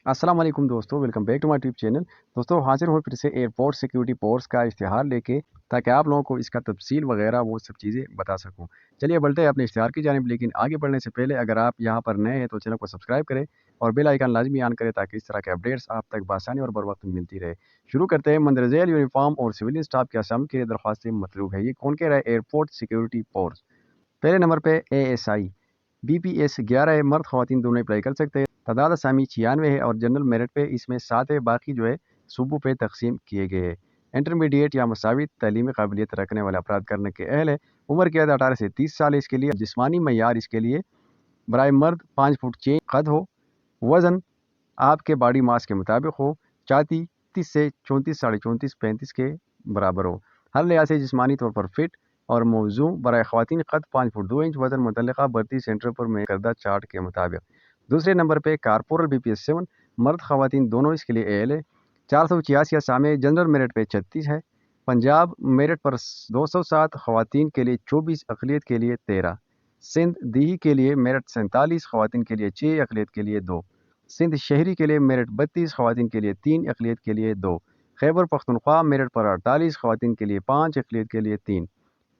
अस्सलाम वालेकुम दोस्तों, welcome back to my YouTube channel. दोस्तों हाजिर हूँ फिर से एयरपोर्ट सिक्योरिटी फोर्स का इश्तिहार लेके, ताकि आप लोगों को इसका तफसील वगैरह वो सब चीज़ें बता सकूँ। चलिए बढ़ते हैं अपने इश्तिहार की जानिब, लेकिन आगे बढ़ने से पहले अगर आप यहाँ पर नए हैं तो चैनल को सब्सक्राइब करें और बेल आइकन लाजमी ऑन करें, ताकि इस तरह के अपडेट्स आप तक बआसानी और बर वक्त मिलती रहे। शुरू करते हैं। मंदर झेल यूनिफॉर्म और सिविलियन स्टाफ के असामी के लिए दरख्वास्तें मतलूब है। ये कौन कह रहा है? Airport security force. पहले नंबर पे ASI BPS 11 है। मर्द ख़वातीन दोनों अप्लाई कर सकते हैं। तादाद असामी 96 है और जनरल मेरिट पे इसमें 7 है। बाकी जो है सूबों पे तकसीम किए गए हैं। इंटरमीडिएट या मसावी तालीमी काबिलियत रखने वाले अफराद करने के अहल है। उम्र की हद 18 से 30 साल है। इसके लिए जिस्मानी मयार इसके लिए बराए मर्द 5 फुट 6 कद हो। वज़न आपके बॉडी मास के मुताबिक हो। छाती 30 से 34 साढ़े 34 35 के बराबर हो। हर लिहाज से जिस्मानी तौर पर फिट और मौजू बराए ख़वातीन कद 5 फुट 2 इंच। वज़न मुतल्लिक़ा भर्ती सेंटर पर में करदा चार्ट के मुताबिक। दूसरे नंबर पे कारपोरल BPS 7 मर्द ख़वातीन दोनों इसके लिए एल है। 486 असामे। जनरल मेरिट पे 36 है। पंजाब मेरिट पर 207 ख़वातीन के लिए 24 अक़लियत के लिए 13। सिंध दीही के लिए मेरिट 47 ख़वातीन के लिए 6 अक़लियत के लिए 2। सिंध शहरी के लिए मेरिट 32 ख़वातीन के लिए 3 अक़लियत के लिए 2। खैबर पख्तूनख्वा मेरिट पर 48 ख़वातीन के लिए 5 अक़लियत के लिए 3।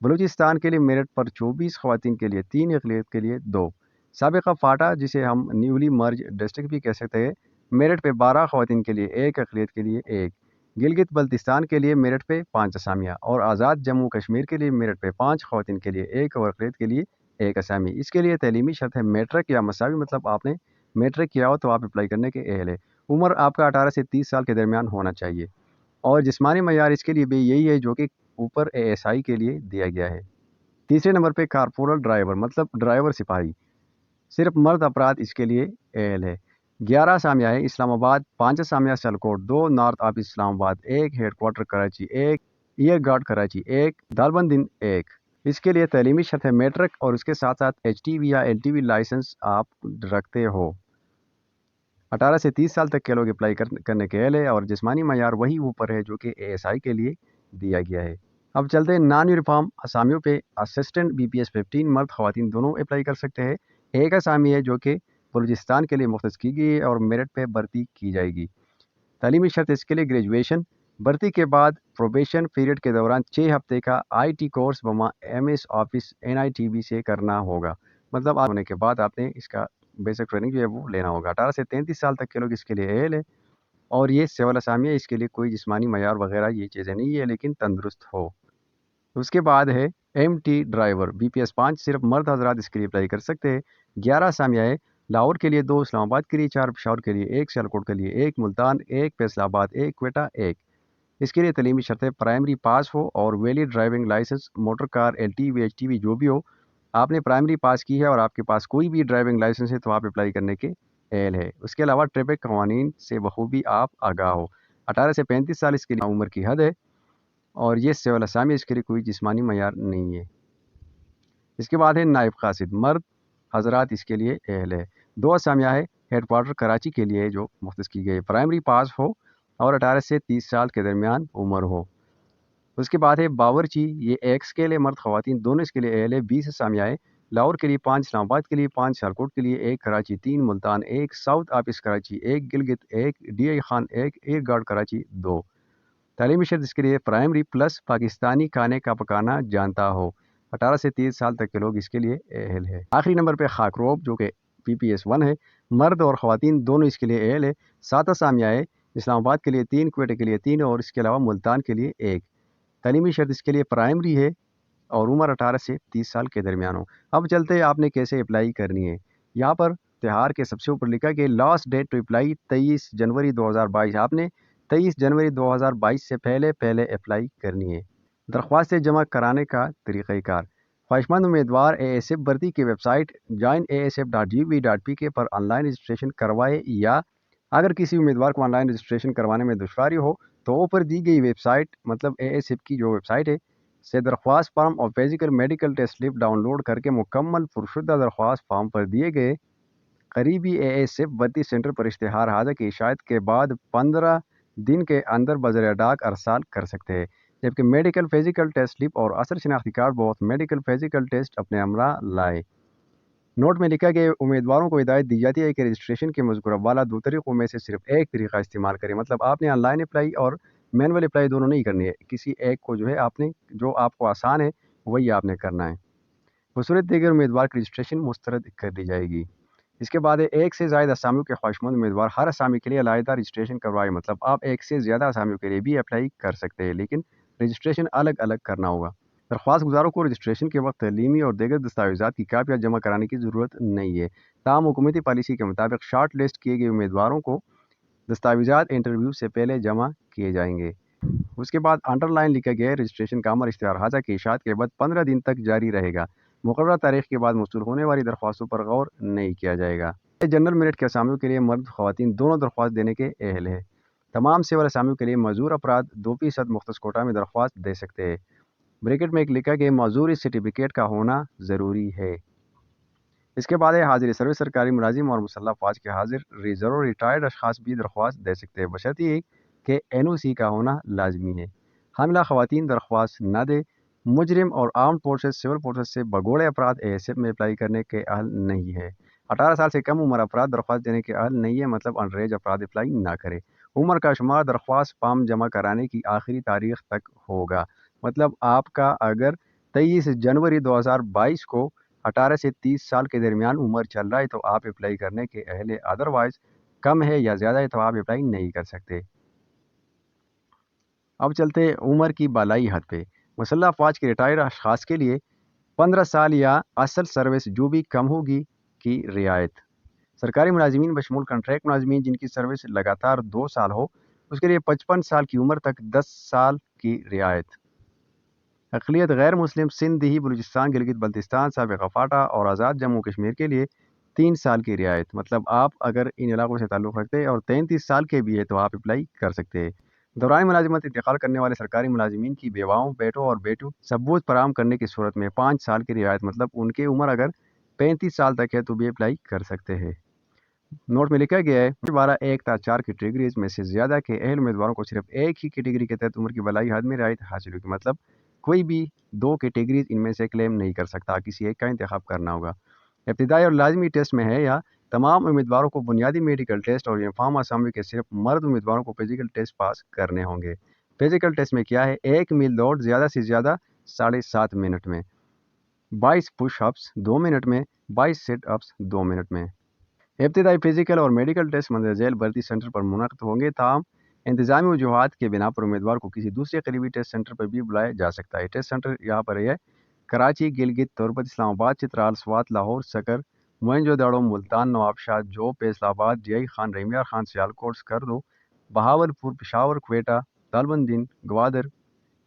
बलूचिस्तान के लिए मेरिट पर 24 ख़वातीन के लिए 3 अक़लियत के लिए 2। साबिक़ा फाटा जिसे हम न्यूली मर्ज डिस्ट्रिक्ट भी कह सकते हैं, मेरिट पे 12 ख़वातीन के लिए 1 अक़लियत के लिए 1। गिलगित बल्तिस्तान के लिए मेरिट पे 5 असामियाँ और आज़ाद जम्मू कश्मीर के लिए मेरिट पे 5 ख़वातीन के लिए 1 और अक़लियत के लिए 1 असामी। इसके लिए तलीमी शर्त है मैट्रिक या मसावी, मतलब आपने मैट्रिक किया हो तो आप अप्लाई करने के अहल है। उम्र आपका 18 से 30 साल के दरमियान होना चाहिए और जिस्मानी मयार इसके लिए भी यही है जो कि ऊपर ASI के लिए दिया गया है। तीसरे नंबर पे कारपोरल ड्राइवर, मतलब ड्राइवर सिपाही, सिर्फ मर्द अफराद इसके लिए अहल है। 11 असामियाँ है। इस्लामाबाद 5 असामियाँ, Sialkot 2, north of Islamabad 1, headquarter Karachi 1, ईयर गार्ड कराची 1, दालबंदिन 1। इसके लिए तलीमी शर्त है मैट्रिक और उसके साथ साथ HTV या LTV लाइसेंस आप रखते हो। 18 से 30 साल तक के लोग अप्लाई करने के अहल है और जिस्मानी मयार वही ऊपर है जो कि ASI के लिए दिया गया है। अब चलते हैं नॉन यूनिफॉर्म असामियों पे। असिस्टेंट BPS 15 मर्द ख़वातीन दोनों अप्लाई कर सकते हैं। एक असामी है जो कि बलूचिस्तान के लिए मुख्तस की गई है और मेरिट पे भर्ती की जाएगी। तालीमी शर्त इसके लिए ग्रेजुएशन। भर्ती के बाद प्रोबेशन पीरियड के दौरान 6 हफ्ते का IT कोर्स बमा MS ऑफिस NITB से करना होगा। मतलब होने के बाद आपने इसका बेसिक ट्रेनिंग जो है वो लेना होगा। 18 से 33 साल तक के लोग इसके लिए अहल है और ये सिविल असामी है। इसके लिए कोई जिस्मानी मयार वगैरह ये चीज़ें नहीं है, लेकिन तंदुरुस्त हो। उसके बाद है MT ड्राइवर BPS 5, सिर्फ मर्द हजरात इसके लिए अप्लाई कर सकते हैं। 11 असामियाँ है। लाहौर के लिए 2, इस्लामाबाद के लिए 4, पेशावर के लिए 1, सियालकोट के लिए 1, मुल्तान 1, फैसलाबाद 1, क्वेटा 1। इसके लिए तलीमी शर्तें प्राइमरी पास हो और valid driving licence, motor car, LTV HTV जो भी हो। आपने प्राइमरी पास की है और आपके पास कोई भी ड्राइविंग लाइसेंस है तो आप अप्लाई करने के अहल है। उसके अलावा ट्रैफिक कवानीन से बखूबी आप आगाह हो। 18 से 35 साल इसके लिए उम्र की हद है और ये सिविल असामी, इसके लिए कोई जिस्मानी मयार नहीं है। इसके बाद है नायब कासिद, मर्द हजरात इसके लिए अहल है। 2 असामियाँ है। हेडक्वार्टर कराची के लिए जो मुख्तस की गई, प्राइमरी पास हो और 18 से 30 साल के दरमियान उम्र हो। उसके बाद है बावर्ची, ये एक्स के लिए मर्द ख़वातीन दोनों इसके लिए अहल है। 20 असामियाँ है। लाहौर के लिए 5, इस्लामाबाद के लिए 5, सियालकोट के लिए 1, Karachi 3, Multan 1, south office Karachi 1, Gilgit 1, DI Khan 1, air guard Karachi 2। तालीमी शर्त इसके लिए प्राइमरी प्लस पाकिस्तानी खाने का पकाना जानता हो। 18 से 30 साल तक के लोग इसके लिए अहल है। आखिरी नंबर पे खाकरोब जो कि BPS 1 है। मर्द और ख़वातीन दोनों इसके लिए अहल है। 7 असामियाँ है। इस्लामाबाद के लिए 3, क्वेटा के लिए 3 और इसके अलावा मुल्तान के लिए 1। तालीमी शर्त इसके लिए प्राइमरी है और उम्र 18 से 30 साल के दरमियान हो। अब चलते हैं आपने कैसे अप्लाई करनी है। यहाँ पर तिहार के सबसे ऊपर लिखा कि लास्ट डेट टू अप्लाई 23 जनवरी 2022। आपने 23 जनवरी 2022 से पहले अप्लाई करनी है। दरख्वास्त जमा कराने का तरीक़ाकार। ख्वाहिशमंद उम्मीदवार ASF भर्ती की वेबसाइट joinasf.gov.pk पर ऑनलाइन रजिस्ट्रेशन करवाए, या अगर किसी उम्मीदवार को ऑनलाइन रजिस्ट्रेशन करवाने में दुश्वारी हो तो ऊपर दी गई वेबसाइट, मतलब ASF की जो वेबसाइट है, से दरख्वास्त फॉर्म और physical medical test slip download करके मुकम्मल पुरशुदा दरख्वास्त फॉर्म पर दिए गए करीबी ASF भर्ती सेंटर पर इश्तिहार हाज़िर की इशाअत के बाद 15 दिन के अंदर बज़र डाक अरसाल कर सकते हैं। जबकि मेडिकल फिजिकल टेस्ट स्लिप और असर शनाख्ती कार्ड बहुत मेडिकल फिजिकल टेस्ट अपने हमरा लाए। नोट में लिखा गया उम्मीदवारों को हिदायत दी जाती है कि रजिस्ट्रेशन के मज़कूरा वाला 2 तरीक़ों में से सिर्फ एक तरीक़ा इस्तेमाल करें। मतलब आपने ऑनलाइन अप्लाई और मैनुअल अप्लाई दोनों नहीं करनी है। किसी एक को जो है आपने जो आपको आसान है वही आपने करना है। बसूरत दीगर उम्मीदवार की रजिस्ट्रेशन मुस्तरद कर दी जाएगी। इसके बाद एक से ज़ायद असामियों के ख्वाहिशमंद उम्मीदवार हर असामी के लिए अलहदा रजिस्ट्रेशन करवाए। मतलब आप एक से ज़्यादा असामियों के लिए भी अप्लाई कर सकते हैं, लेकिन रजिस्ट्रेशन अलग अलग करना होगा। दरख्वास्त गुजारों को रजिस्ट्रेशन के वक्त तलीमी और दीगर दस्तावेज़ात की कापियाँ जमा कराने की ज़रूरत नहीं है। ताहम हुकूमती पॉलिसी के मुताबिक शॉर्ट लिस्ट किए गए उम्मीदवारों को दस्तावेज़ात इंटरव्यू से पहले जमा किए जाएंगे। उसके बाद अंडरलाइन लिखा गया है रजिस्ट्रेशन का अमल इश्तिहार हाजा की इशाअत के बाद 15 दिन तक जारी रहेगा। मुकर्रर तारीख के बाद मौसूल होने वाली दरख्वास्तों पर गौर नहीं किया जाएगा। जनरल मेरिट के असामियों के लिए मर्द ख़वातीन दोनों दरख्वास्त देने के अहल है। तमाम सिविल असामियों के लिए मजूर अफराद 2% मुख्तस कोटा में दरख्वास्त दे सकते हैं। ब्रैकेट में एक लिखा कि मजूरी सर्टिफिकेट का होना ज़रूरी है। इसके बाद है हाजिर सर्विस सरकारी मुलाजिम और मुसल्लह फ़ौज के हाजिर रिजर्व और रिटायर्ड अशखास भी दरख्वास्त दे सकते हैं, बशर्ते कि NOC का होना लाजमी है। हामिला ख़वातीन दरख्वास्त न दे। मुजरिम और आर्म्ड फोर्सेस सिविल फोर्सेस से भगोड़े अफराद ASF में अप्लाई करने के अहल नहीं है। 18 साल से कम उम्र अफराद दरख्वास्त देने के अहल नहीं है, मतलब अंडरेज अफराद अप्लाई ना करे। उम्र का शुमार दरख्वास्त फॉर्म जमा कराने की आखिरी तारीख तक होगा। मतलब आपका अगर 23 जनवरी 2022 को 18 से 30 साल के दरमियान उम्र चल रहा है तो आप अप्लाई करने के अहल है। अदरवाइज कम है या ज़्यादा है तो आप अप्लाई नहीं कर सकते। अब चलते हैं उम्र की बालाई हद पे। मुसल्लह फ़ौज के रिटायर्ड अशखास के लिए 15 साल या असल सर्विस जो भी कम होगी की रियायत। सरकारी मुलाजिमीन बशमूल कॉन्ट्रैक्ट मुलाजिमीन जिनकी सर्विस लगातार 2 साल हो, उसके लिए 55 साल की उम्र तक 10 साल की रियायत। अक़लियत गैर मुस्लिम सिंध, दिही, बलूचिस्तान, गिलगित बल्तिस्तान, साबिक़ फ़ाटा और आज़ाद जम्मू कश्मीर के लिए 3 साल की रियायत। मतलब आप अगर इन इलाकों से ताल्लुक़ रखते हैं और 33 साल के भी है तो आप अप्लाई कर सकते हैं। दौरान मुलाजिमत इंतकाल करने वाले सरकारी मुलाजिमीन की बेवाओं, बेटों और बेटों सबूत फराहम करने की सूरत में 5 साल की रियायत। मतलब उनकी उम्र अगर 35 साल तक है तो भी अप्लाई कर सकते हैं। नोट में लिखा गया है 12 1 ता 4 कैटेगरीज में से ज़्यादा के अहल उम्मीदवारों को सिर्फ एक ही कैटेगरी के तहत उम्र की बलाई हद में रियायत हासिल होगी। मतलब कोई भी 2 कैटेगरीज इनमें से क्लेम नहीं कर सकता, किसी एक का इंतखाब करना होगा। इब्तिदाई और लाजमी टेस्ट में है या तमाम उम्मीदवारों को बुनियादी मेडिकल टेस्ट और यूनिफॉर्म असामी के सिर्फ मर्द उम्मीदवारों को फिजिकल टेस्ट पास करने होंगे। फिजिकल टेस्ट में क्या है, 1 मील दौड़ ज़्यादा से ज़्यादा 7.5 मिनट में, 22 पुशअप्स 2 मिनट में, 22 सिट अप्स 2 मिनट में। इब्तिदाई फिजिकल और मेडिकल टेस्ट मंदर झैल भर्ती सेंटर पर मुनक़्क़िद होंगे। ताहम इंतज़ामी वजूहात के बिना पर उम्मीदवार को किसी दूसरे करीबी टेस्ट सेंटर पर भी बुलाया जा सकता है। टेस्ट सेंटर यहाँ पर है कराची, गिलगित, तुर्बत, इस्लामाबाद, चित्राल, स्वात, लाहौर, सकर, मोइनजोदड़ो, मुल्तान, नवाबशाह, जोब, फैसलाबाद, जियाई खान, रहीमियार खान, सियालकोट, स्कर्दो, बहावलपुर, पेशावर, क्वेटा, दालबंदीन, ग्वादर,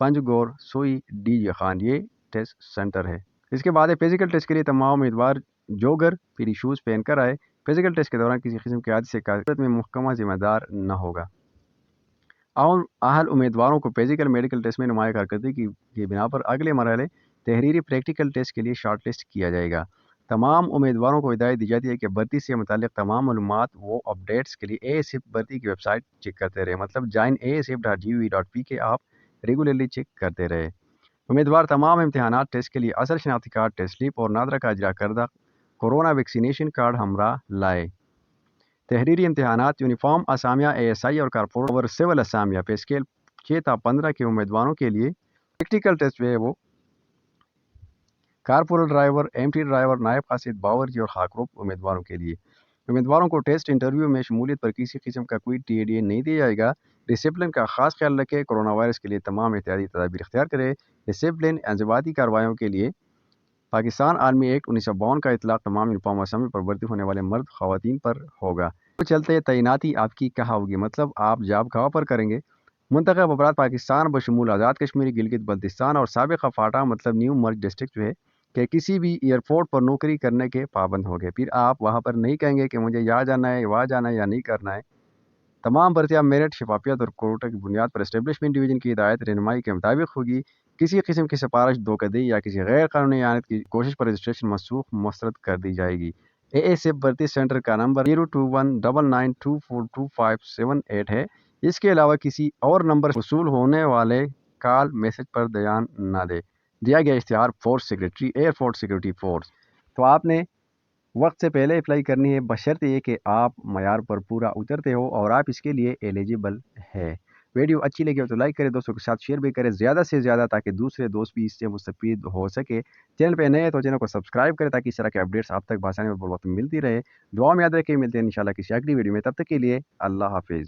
पंजगोर, सोई, डीजे खान, ये टेस्ट सेंटर है। इसके बाद है फिजिकल टेस्ट के लिए तमाम उम्मीदवार जोगर फिर शूज़ पहन कर आए। फिजिकल टेस्ट के दौरान किसी किस्म के हादसे का सूरत में महकमा जिम्मेदार न होगा। और अहल उम्मीदवारों को फिजिकल मेडिकल टेस्ट में नुमाया कारकर्दगी की बिना पर अगले मरहले तहरीरी प्रैक्टिकल टेस्ट के लिए शॉर्ट लिस्ट किया जाएगा। तमाम उम्मीदवारों को हिदायत दी जाती है कि भर्ती से मुतालिक तमाम मालूमात वो अपडेट्स के लिए ASF भर्ती की वेबसाइट चेक करते रहे। मतलब joinasf.gov.pk आप रेगुलरली चेक करते रहे। उम्मीदवार तमाम इम्तहानात टेस्ट के लिए असल शनाख्ती कार्ड, टेस्ट स्लिप और नादरा का इजरा करदा कोरोना वैक्सीनेशन कार्ड हमरा लाए। तहरीरी इम्तहानात यूनिफॉर्म असामिया ASI और कारपोरेट और सिविल असामिया पे स्केल 6 ता 15 के उम्मीदवारों के लिए प्रैक्टिकल टेस्ट जो है वो कारपोरेट ड्राइवर, MT ड्राइवर, नायब कासिद, बावर्ची और खाकरोब उम्मीदवारों के लिए। उम्मीदवारों को टेस्ट इंटरव्यू में शमूलियत पर किसी किस्म का कोई TDA नहीं दिया जाएगा। डिसिप्लिन का खास ख्याल रखें। कोरोना वायरस के लिए तमाम एहतियाती तदाबीर इख्तियार करें। डिसिप्लिन इंज़िबाती कार्रवाइयों के लिए पाकिस्तान आर्मी एक्ट 1952 का इतलाक़ तमाम यूनिफॉर्म असामी पर भर्ती होने वाले मर्द ख़वातीन पर होगा। तो चलते तैनाती आपकी कहाँ होगी, मतलब आप जॉब कहाँ पर करेंगे। मुंतखब अफराद पाकिस्तान बशमूल आज़ाद कश्मीरी, गिलगित बल्तिस्तान और साबिक़ फ़ाटा मतलब न्यू मर्ज डिस्ट्रिक्ट जो है कि किसी भी एयरपोर्ट पर नौकरी करने के पाबंद होंगे। फिर आप वहाँ पर नहीं कहेंगे कि मुझे यहाँ जाना है, वहाँ जाना है या नहीं करना है। तमाम भर्तियाँ मेरिट, शफाफियत और कोटा की बुनियाद पर एस्टेब्लिशमेंट डिवीज़न की हिदायत रहनुमाई के मुताबिक होगी। किसी किस्म की सिफारिश, धोखाधड़ी या किसी गैर कानूनी आनत की कोशिश पर रजिस्ट्रेशन मनसूख मुस्तरद कर दी जाएगी। ASF भर्ती सेंटर का नंबर 02199242578 है। इसके अलावा किसी और नंबर से वसूल होने वाले कॉल मैसेज पर ध्यान न दे। दिया गया इश्तिहार force secretary, air force security force. तो आपने وقت سے پہلے اپلائی کرنی ہے، بشرطِ یہ کہ آپ معیار پر پورا اترتے ہو اور آپ اس کے لیے ایلیجبل ہے۔ ویڈیو اچھی لگی ہو تو لائک کریں، دوستوں کے ساتھ شیئر بھی کریں زیادہ سے زیادہ، تاکہ دوسرے دوست بھی اس سے مستفید ہو سکے۔ چینل پہ نئے ہیں تو چینل کو سبسکرائب کریں تاکہ اس طرح کے اپڈیٹس آپ تک بآسانی اور بر وقت ملتی رہے۔ دعا میں یاد رکھیں، ملتے ہیں انشاءاللہ کسی اگلی ویڈیو میں، تب تک کے لیے اللہ حافظ۔